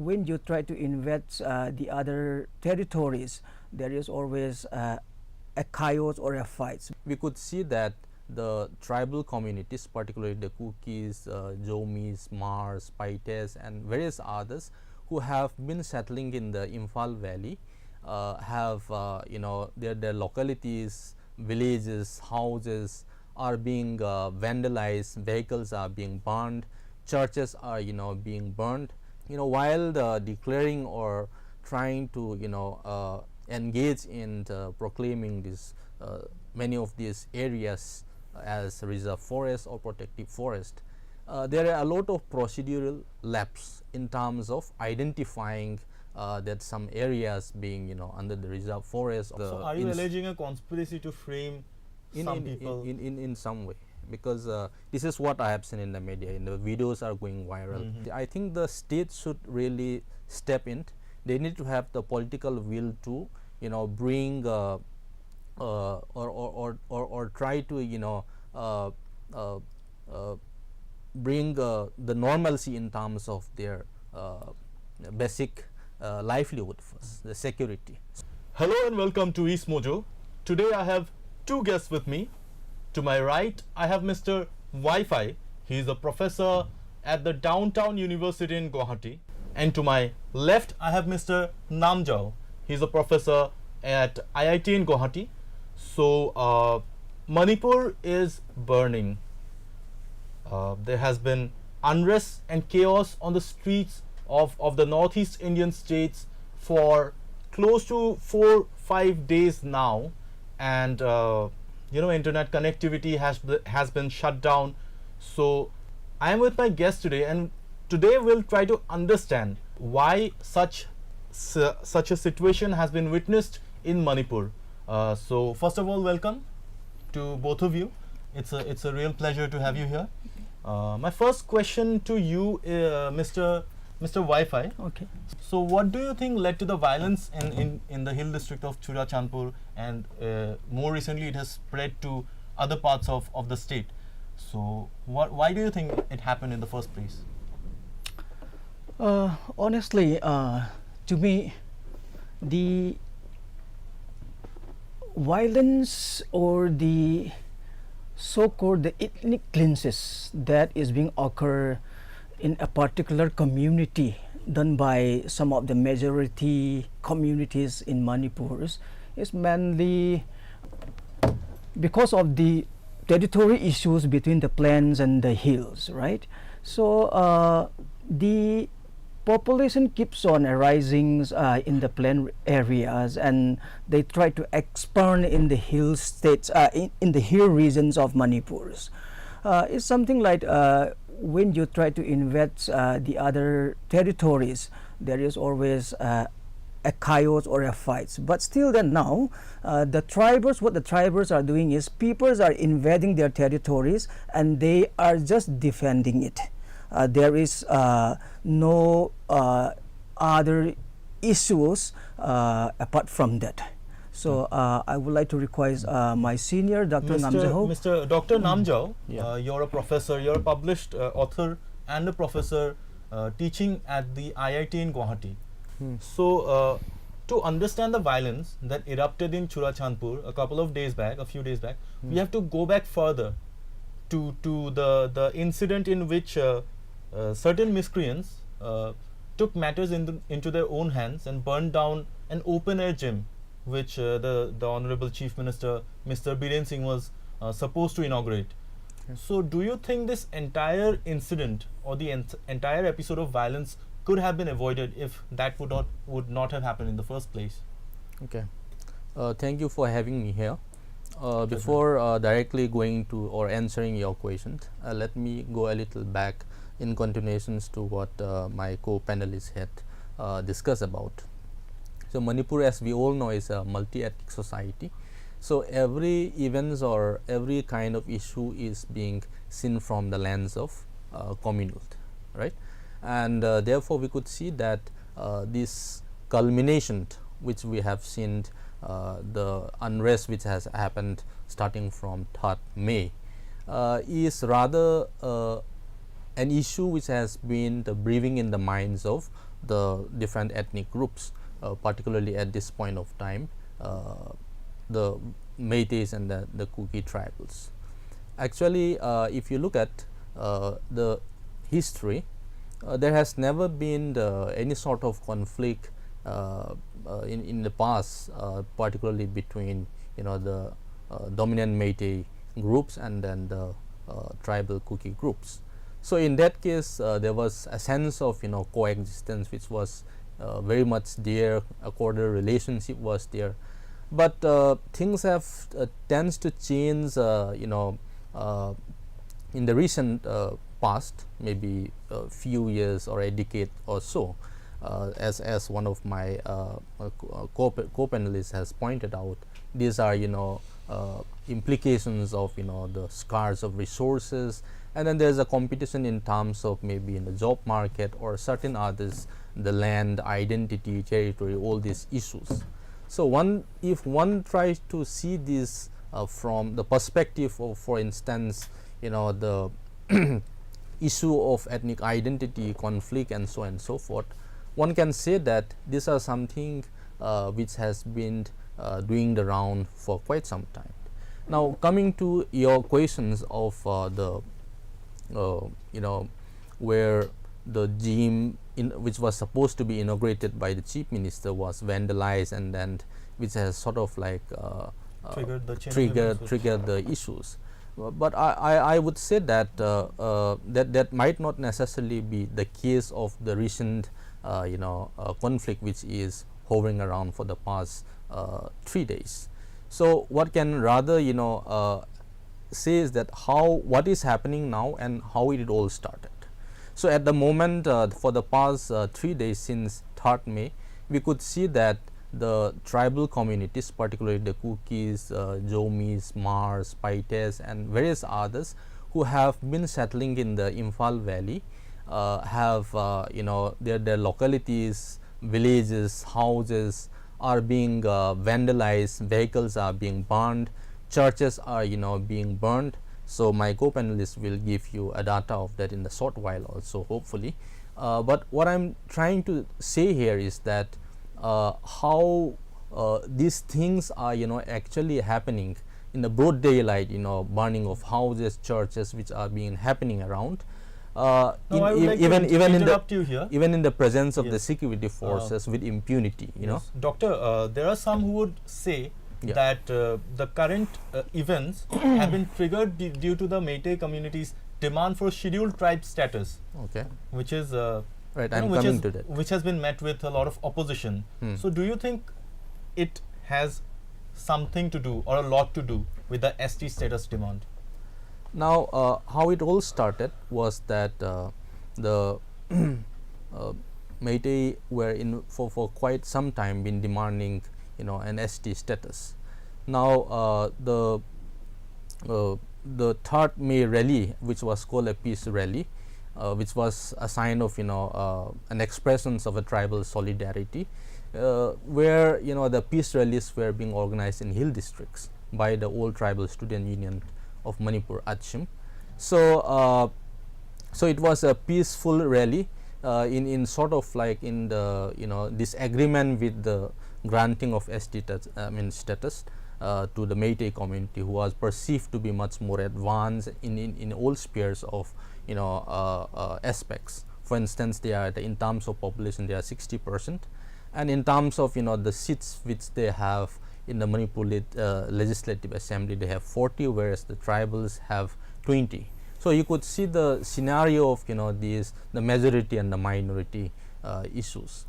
when you try to invade the other territories, there is always a chaos or a fight. We could see that the tribal communities, particularly the Kukis, Jomis, Mars, Paites, and various others who have been settling in the Imphal Valley, have their localities, villages, houses are being vandalized, vehicles are being burned, churches are being burned. While declaring or trying to engage in proclaiming this many of these areas as reserve forest or protective forest, there are a lot of procedural lapse in terms of identifying that some areas being under the reserve forest. So are you alleging a conspiracy to frame some people? In some way, because this is what I have seen in the media, and the videos are going viral. I think the state should really step in. They need to have the political will to bring or try to bring the normalcy in terms of their basic livelihood first, the security. Hello and welcome to EastMojo. Today I have two guests with me. To my right I have Mr. Vaiphei. He is a professor at the Downtown University in Guwahati. And to my left I have Mr. Ngamjahao. He is a professor at IIT in Guwahati. So Manipur is burning. There has been unrest and chaos on the streets of the northeast Indian states for close to 4-5 days now, and internet connectivity has been shut down. So I am with my guest today, and today we'll try to understand why such a situation has been witnessed in Manipur. So first of all, welcome to both of you. It's a real pleasure to have you here. My first question to you, Mr. Vaiphei. Okay. So what do you think led to the violence in the hill district of Churachandpur, and more recently it has spread to other parts of the state? So why do you think it happened in the first place? Honestly, to me, the violence or the so-called the ethnic cleanses that is being occur in a particular community done by some of the majority communities in Manipur is mainly because of the territory issues between the plains and the hills, right? So the population keeps on arising in the plain areas, and they try to expand in the hill states, in the hill regions of Manipur. It's something like when you try to invade the other territories, there is always a chaos or a fight. But still then now, what the tribals are doing is peoples are invading their territories and they are just defending it. There is no other issues apart from that. So I would like to request my senior, Dr. Ngamjahao. Dr. Ngamjahao, you're a professor, you're a published author and a professor teaching at the IIT in Guwahati. So to understand the violence that erupted in Churachandpur a few days back, we have to go back further to the incident in which certain miscreants took matters into their own hands and burned down an open-air gym which the Honorable Chief Minister Mr. Biren Singh was supposed to inaugurate. So do you think this entire incident or the entire episode of violence could have been avoided if that would not have happened in the first place? Okay, thank you for having me here. Before directly going to or answering your questions, let me go a little back in continuations to what my co-panelists had discussed about. So Manipur, as we all know, is a multi-ethnic society. So every events or every kind of issue is being seen from the lens of communal, right? And therefore we could see that this culmination which we have seen, the unrest which has happened starting from 3rd May is rather an issue which has been the brewing in the minds of the different ethnic groups, particularly at this point of time, the Métis and the Kuki tribals. Actually, if you look at the history, there has never been any sort of conflict in the past, particularly between the dominant Métis groups and then the tribal Kuki groups. So in that case, there was a sense of coexistence which was very much there. A cordial relationship was there, but things have tends to change. In the recent past, maybe a few years or a decade or so, as one of my co-panelists has pointed out, these are implications of the scarce of resources, and then there's a competition in terms of maybe in the job market or certain others, the land, identity, territory, all these issues. So if one tries to see this from the perspective of, for instance, the issue of ethnic identity, conflict, and so on and so forth, one can say that these are something which has been doing the round for quite some time. Now, coming to your questions of where the gym which was supposed to be inaugurated by the chief minister was vandalized, and then which has sort of like triggered the issues. But I would say that that might not necessarily be the case of the recent conflict which is hovering around for the past 3 days. So what can rather say is that what is happening now and how it all started. So at the moment, for the past 3 days since 3rd May, we could see that the tribal communities, particularly the Kukis, Jomis, Mars, Paites, and various others who have been settling in the Imphal Valley, have their localities, villages, houses are being vandalized, vehicles are being burned, churches are being burned. So my co-panelists will give you a data of that in a short while also, hopefully. But what I'm trying to say here is that how these things are actually happening in the broad daylight, burning of houses, churches, which are being happening around. Even in the presence of the security forces with impunity, Yes. Doctor, there are some who would say that the current events have been triggered due to the Métis community's demand for scheduled tribe status, which is right. I'm coming to that, which has been met with a lot of opposition. So do you think it has something to do or a lot to do with the ST status demand? Now, how it all started was that the Métis were for quite some time been demanding an ST status. Now the 3rd May rally, which was called a peace rally, which was a sign of an expressions of a tribal solidarity, where the peace rallies were being organized in hill districts by the old tribal student union of Manipur, Achim. So so it was a peaceful rally in sort of like in the disagreement with the granting of status to the Métis community, who was perceived to be much more advanced in all spheres of aspects. For instance, they are in terms of population they are 60%, and in terms of the seats which they have in the Manipur Legislative Assembly, they have 40, whereas the tribals have 20. So you could see the scenario of the majority and the minority issues,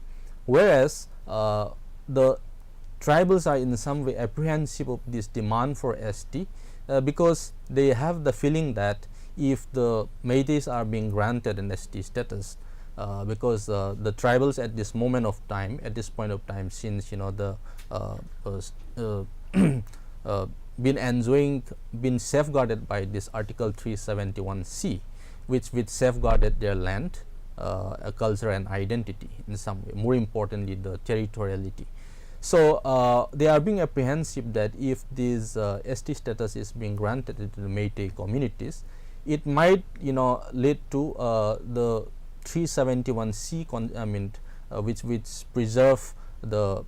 whereas the tribals are in some way apprehensive of this demand for ST because they have the feeling that if the Métis are being granted an ST status, because the tribals at this moment of time, at this point of time, since been safeguarded by this Article 371C, which safeguarded their land, culture and identity in some way, more importantly the territoriality. So they are being apprehensive that if this ST status is being granted to the Métis communities, it might lead to the 371C which preserve the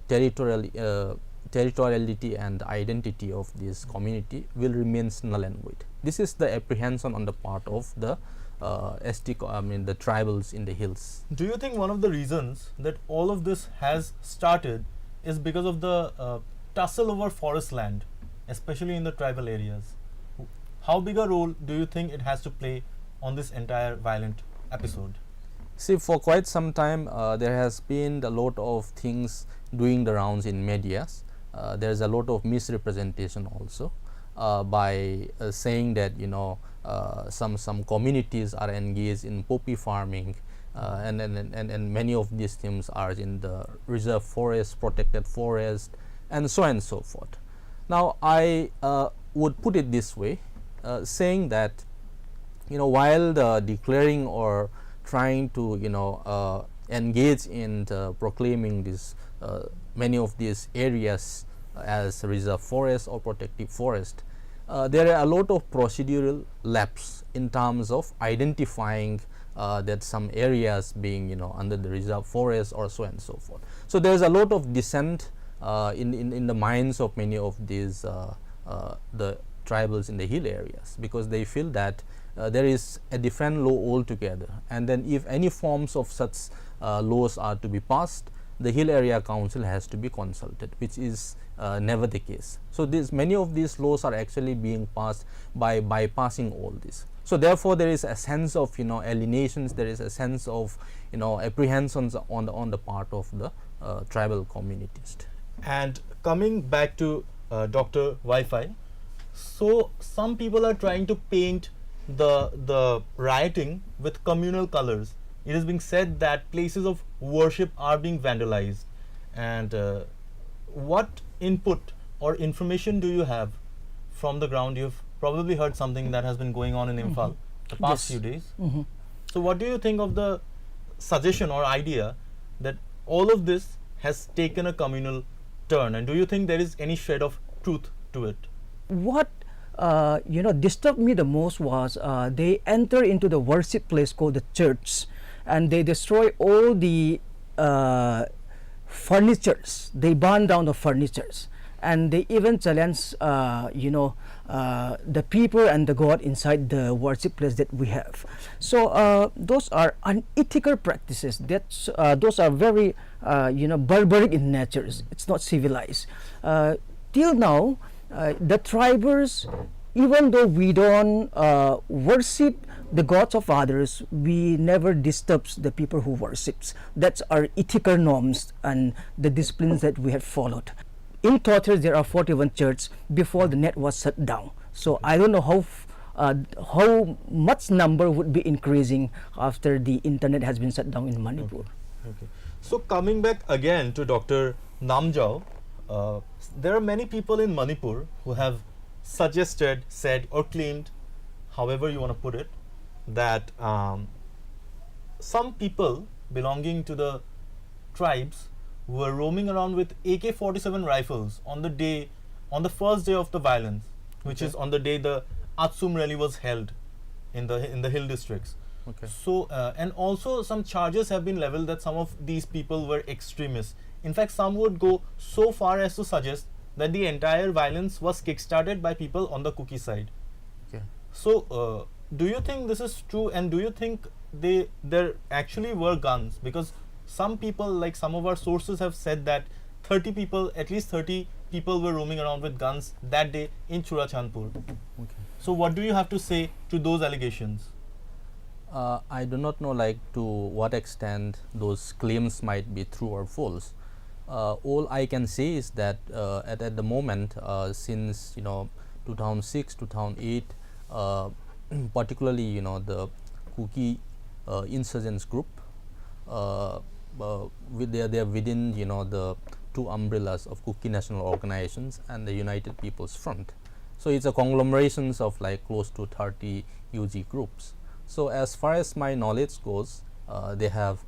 territoriality and identity of this community will remain null and void. This is the apprehension on the part of the the tribals in the hills. Do you think one of the reasons that all of this has started is because of the tussle over forest land, especially in the tribal areas? How big a role do you think it has to play on this entire violent episode? See, for quite some time there has been a lot of things doing the rounds in medias. There is a lot of misrepresentation also by saying that some communities are engaged in poppy farming, and many of these teams are in the reserve forest, protected forest, and so on and so forth. Now, I would put it this way, saying that while the declaring or trying to engage in proclaiming this many of these areas as reserve forest or protective forest, there are a lot of procedural lapse in terms of identifying that some areas being under the reserve forest or so on and so forth. So there is a lot of dissent in the minds of many of these the tribals in the hill areas, because they feel that there is a different law altogether, and then if any forms of such laws are to be passed, the hill area council has to be consulted, which is never the case. So many of these laws are actually being passed by bypassing all this. So therefore there is a sense of alienations, there is a sense of apprehensions on the part of the tribal communities. And coming back to Dr. Vaiphei, so some people are trying to paint the rioting with communal colors. It is being said that places of worship are being vandalized. And what input or information do you have from the ground? You've probably heard something that has been going on in Imphal the past few days. So what do you think of the suggestion or idea that all of this has taken a communal turn, and do you think there is any shred of truth to it? What disturbed me the most was they enter into the worship place called the church, and they destroy all the furnitures. They burn down the furnitures, and they even challenge the people and the God inside the worship place that we have. So those are unethical practices. Those are very barbaric in nature. It's not civilized. Till now, the tribers, even though we don't worship the gods of others, we never disturbs the people who worships. That's our ethical norms and the disciplines that we have followed. In total, there are 41 churches before the net was shut down. So I don't know how much number would be increasing after the internet has been shut down in Manipur. Okay. So coming back again to Dr. Ngamjahao, there are many people in Manipur who have suggested, said, or claimed, however you want to put it, that some people belonging to the tribes were roaming around with AK-47 rifles on the first day of the violence, which is on the day the Atsum rally was held in the hill districts. Okay. So and also some charges have been leveled that some of these people were extremists. In fact, some would go so far as to suggest that the entire violence was kick-started by people on the Kuki side. Okay. So do you think this is true, and do you think there actually were guns? Because some people, like some of our sources, have said that at least 30 people were roaming around with guns that day in Churachandpur. Okay. So what do you have to say to those allegations? I do not know to what extent those claims might be true or false. All I can say is that at the moment, since 2006, 2008, particularly the Kuki insurgents group, they are within the two umbrellas of Kuki National Organizations and the United People's Front. So it's a conglomerations of close to 30 UG groups. So as far as my knowledge goes, they have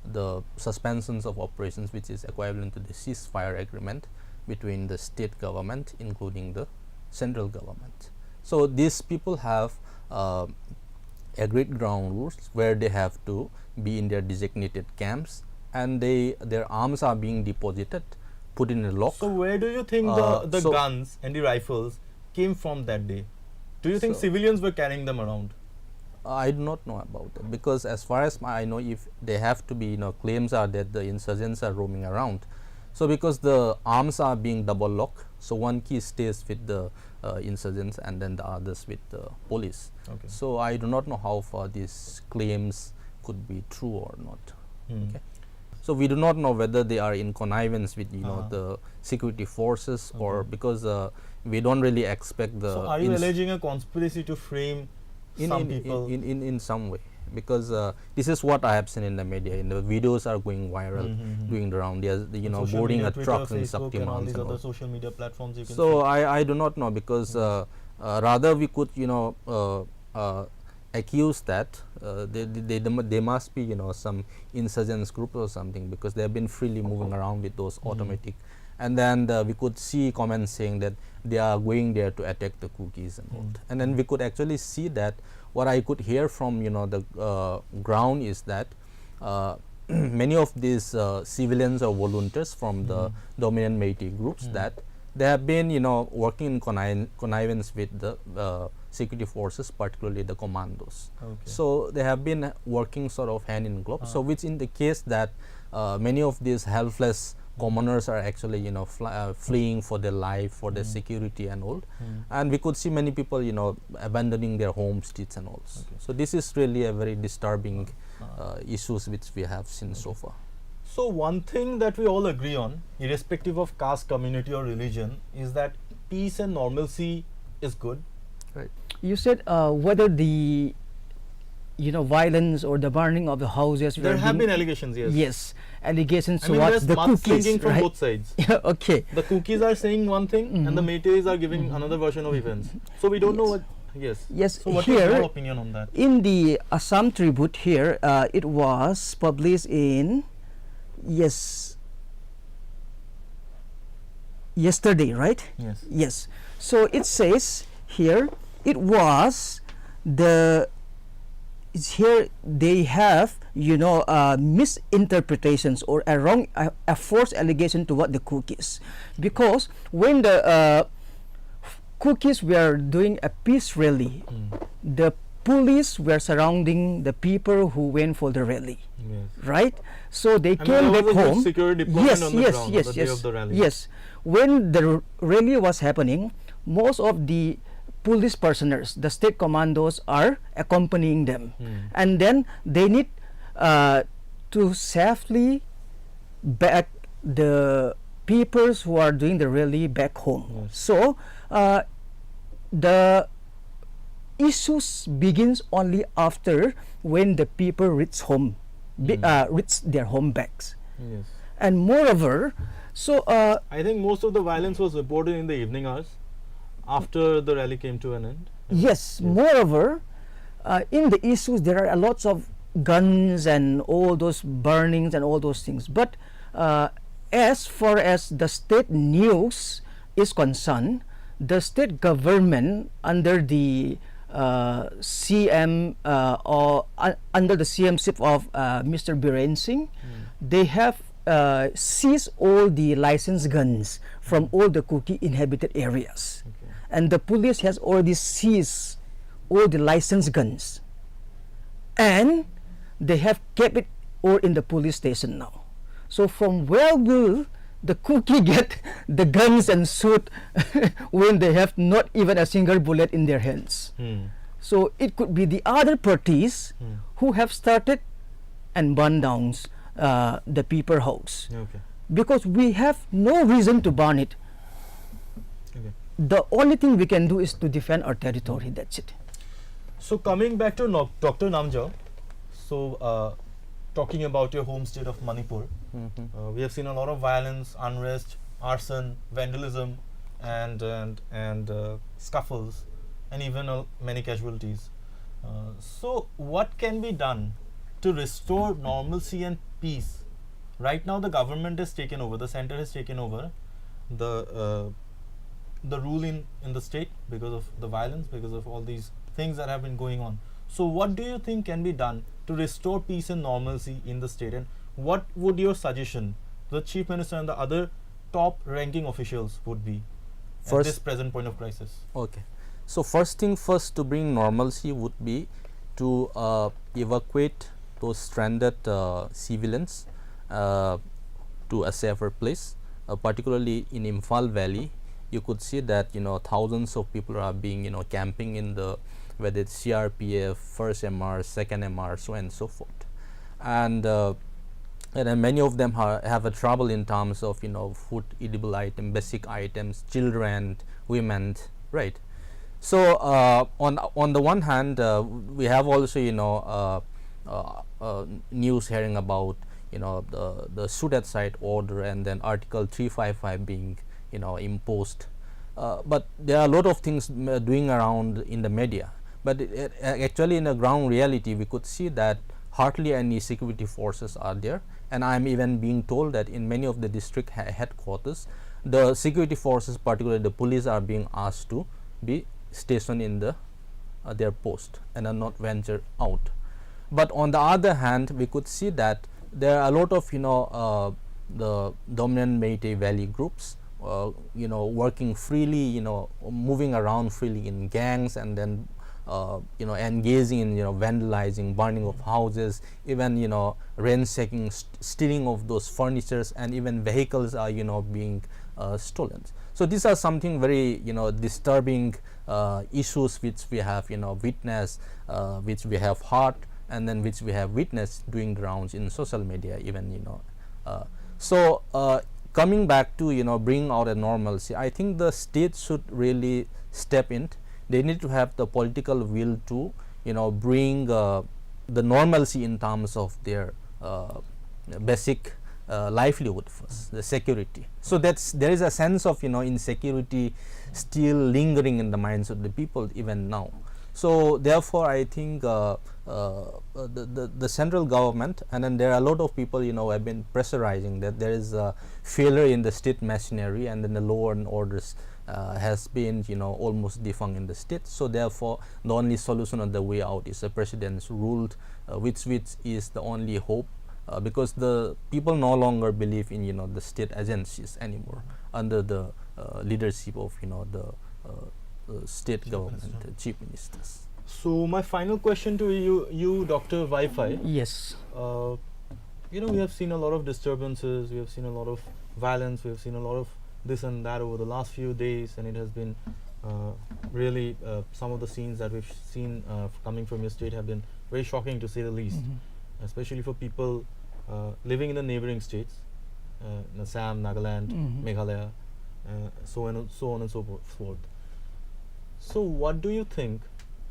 the suspensions of operations, which is equivalent to the ceasefire agreement between the state government, including the central government. So these people have agreed ground rules where they have to be in their designated camps, and their arms are being deposited, put in a lock. So where do you think the guns and the rifles came from that day? Do you think civilians were carrying them around? I do not know about it, because as far as I know, if they have to be, claims are that the insurgents are roaming around. So because the arms are being double locked, so one key stays with the insurgents and then the others with the police. Okay. So I do not know how far these claims could be true or not. Okay. So we do not know whether they are in connivance with the security forces, or because we don't really expect the. So are you alleging a conspiracy to frame some people in some way? Because this is what I have seen in the media. In the videos are going viral, doing the round. There's boarding a truck in Sakti and all these Mountains. other social media platforms. You can So I do not know, because rather we could accuse that they must be some insurgents group or something, because they have been freely moving around with those automatic, and then we could see comments saying that they are going there to attack the Kukis and all. And then we could actually see that what I could hear from the ground is that many of these civilians or volunteers from the dominant Meitei groups, that they have been working in connivance with the security forces, particularly the commandos. Okay. So they have been working sort of hand in glove. So which indicates that many of these helpless commoners are actually fleeing for their life, for their security and all. And we could see many people abandoning their homesteads and all. So this is really a very disturbing issues which we have seen so far. So one thing that we all agree on, irrespective of caste, community or religion, is that peace and normalcy is good. Right. You said whether the violence or the burning of the houses. There have been allegations, yes. Yes, allegations I mean, towards there's the mudslinging Kukis, from right? both sides. Yeah, okay. The Kukis are saying one thing and the Meiteis are giving another version of events. So we don't know what. Yes. Yes. So what is here, your opinion on that? in the Assam Tribute here, it was published in yesterday, right? Yes. Yes. So it says here it was here they have misinterpretations or a false allegation toward the Kukis, because when the Kukis were doing a peace rally, the police were surrounding the people who went for the rally. Yes. Right? So they I mean, came there back was a huge home. security deployment on the ground on the day of the rally. Yes. When the rally was happening, most of the police personnel, the state commandos, are accompanying them, and then they need to safely back the people who are doing the rally back home. Yes. So the issues begins only after when the people reach home, reach their home backs. Yes. And moreover, so I think most of the violence was reported in the evening hours after the rally came to an end. yes, moreover, in the issues there are lots of guns and all those burnings and all those things. But as far as the state news is concerned, the state government under the CM or under the CMship of Mr. Biren Singh, they have seized all the licensed guns from all the Kuki inhabited areas. Okay. And the police has already seized all the licensed guns, and they have kept it all in the police station now. So from where will the Kuki get the guns and shoot when they have not even a single bullet in their hands? So it could be the other parties who have started and burned down the people house, Okay. because we have no reason to burn it. Okay. The only thing we can do is to defend our territory. That's it. So coming back to Dr. Ngamjahao, so talking about your home state of Manipur, we have seen a lot of violence, unrest, arson, vandalism, and scuffles, and even many casualties. So what can be done to restore normalcy and peace? Right now the government has taken over, the center has taken over the rule in the state because of the violence, because of all these things that have been going on. So what do you think can be done to restore peace and normalcy in the state, and what would your suggestion the Chief Minister and the other top ranking officials would be at this present point of crisis? Okay. So first thing first, to bring normalcy would be to evacuate those stranded civilians to a safer place, particularly in Imphal Valley. You could see that thousands of people are being camping in the, whether it's CRPF, first MR, second MR, so and so forth, and then many of them have a trouble in terms of food, edible item, basic items, children, women, right? So on the one hand, we have also news hearing about the shoot at sight order, and then Article 355 being imposed, but there are a lot of things doing around in the media, but actually in the ground reality we could see that hardly any security forces are there, and I am even being told that in many of the district headquarters the security forces, particularly the police, are being asked to be stationed in their post and are not venture out. But on the other hand, we could see that there are a lot of the dominant Vaiphei Valley groups working freely, moving around freely in gangs, and then engaging in vandalizing, burning of houses, even ransacking, stealing of those furnitures, and even vehicles are being stolen. So these are something very disturbing issues which we have witnessed, which we have heard, and then which we have witnessed doing the rounds in social media even. So coming back to bring out a normalcy, I think the state should really step in. They need to have the political will to bring the normalcy in terms of their basic livelihood first, the security. So there is a sense of insecurity still lingering in the minds of the people even now. So therefore I think the central government, and then there are a lot of people have been pressurizing that there is a failure in the state machinery, and then the law and orders has been almost defunct in the state. So therefore the only solution on the way out is a president's rule, which is the only hope, because the people no longer believe in the state agencies anymore under the leadership of the state Chief government, Minister. chief ministers. So my final question to you Dr. Vaiphei. Yes. We have seen a lot of disturbances, we have seen a lot of violence, we have seen a lot of this and that over the last few days, and it has been really some of the scenes that we've seen coming from your state have been very shocking, to say the least, especially for people living in the neighboring states, Assam, Nagaland, Meghalaya, so on and so forth. So what do you think?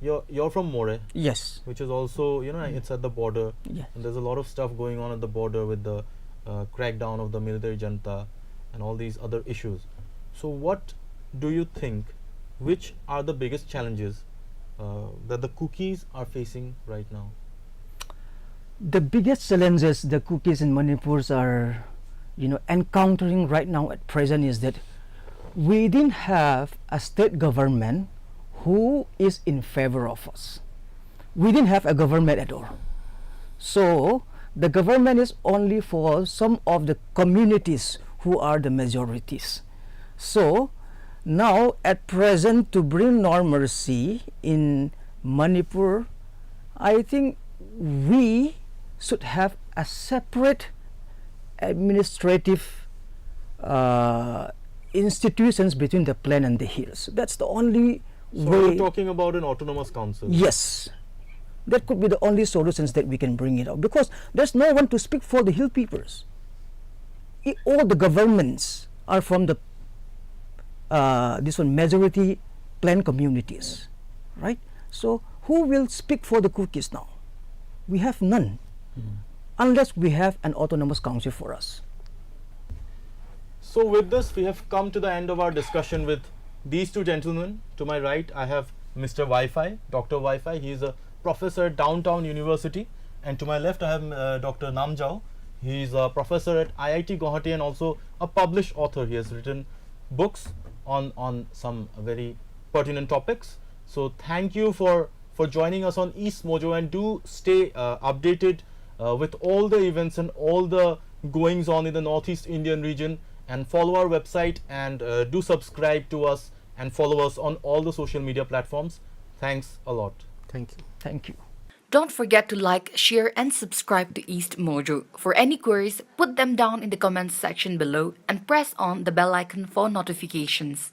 You're from Moreh, Yes. which is also it's at the border, Yes. and there's a lot of stuff going on at the border with the crackdown of the military junta and all these other issues. So what do you think, which are the biggest challenges that the Kukis are facing right now? The biggest challenges the Kukis in Manipur are encountering right now at present is that we didn't have a state government who is in favor of us. We didn't have a government at all. So the government is only for some of the communities who are the majorities. So now at present, to bring normalcy in Manipur, I think we should have a separate administrative institutions between the plain and the hills. That's the only So way. we're talking about an autonomous council. Yes, that could be the only solutions that we can bring it out, because there's no one to speak for the hill peoples. All the governments are from the majority plain communities, right? So who will speak for the Kukis now? We have none, unless we have an autonomous council for us. So with this, we have come to the end of our discussion with these two gentlemen. To my right, I have Mr. Vaiphei, Dr. Vaiphei. He is a professor at Downtown University. And to my left, I have Dr. Ngamjahao. He is a professor at IIT Guwahati and also a published author. He has written books on some very pertinent topics. So thank you for for joining us on EastMojo, and do stay updated with all the events and all the goings on in the Northeast Indian region, and follow our website, and do subscribe to us and follow us on all the social media platforms. Thanks a lot. Thank you. Thank you. Don't forget to like, share and subscribe to EastMojo. For any queries, put them down in the comments section below and press on the bell icon for notifications.